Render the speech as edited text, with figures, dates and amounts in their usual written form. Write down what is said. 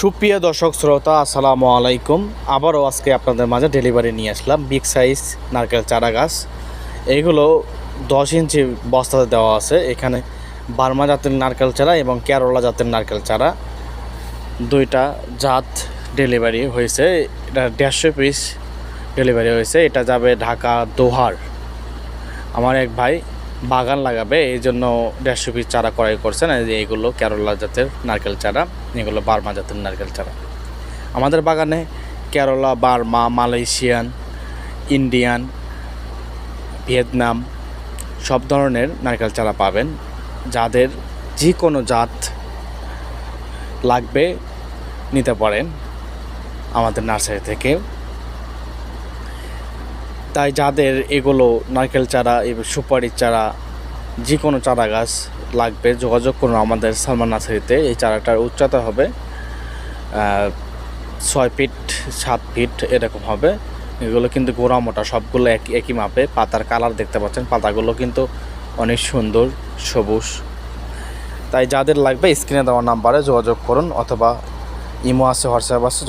সুপ্রিয় দর্শক শ্রোতা, আসসালামু আলাইকুম। আবারও আজকে আপনাদের মাঝে ডেলিভারি নিয়ে আসলাম বিগ সাইজ নারকেল চারা গাছ। এইগুলো 10 ইঞ্চি বস্তাতে দেওয়া আছে। এখানে বার্মা জাতের নারকেল চারা এবং কেরলা জাতের নারকেল চারা দুইটা জাত ডেলিভারি হয়েছে। এটা 150 পিস ডেলিভারি হয়েছে। এটা যাবে ঢাকা দোহার। আমার এক ভাই বাগান লাগাবে, এই জন্য 150 পিস চারা ক্রয় করছেন। এইগুলো কেরলা জাতের নারকেল চারা, এগুলো বার্মা জাতের নারকেল চারা। আমাদের বাগানে Kerala, Burma, Malaysian, Indian, Vietnam সব ধরনের নারকেল চারা পাবেন। যাদের যে কোনো জাত লাগবে নিতে পারেন আমাদের নার্সারি থেকে। তাই যাদের এগুলো নারকেল চারা এবং সুপারির চারা, যে কোনো চারা গাছ লাগবে যোগাযোগ করুন আমাদের সালমান নার্সারিতে। এই চারাটার উচ্চতা হবে 6 ফিট 7 ফিট এরকম হবে। এগুলো কিন্তু গোড়া মোটা, সবগুলো একই মাপে। পাতার কালার দেখতে পাচ্ছেন, পাতাগুলো কিন্তু অনেক সুন্দর সবুজ। তাই যাদের লাগবে স্ক্রিনে দেওয়া নাম্বারে যোগাযোগ করুন, অথবা ইমো আছে, হোয়াটসঅ্যাপ আছে।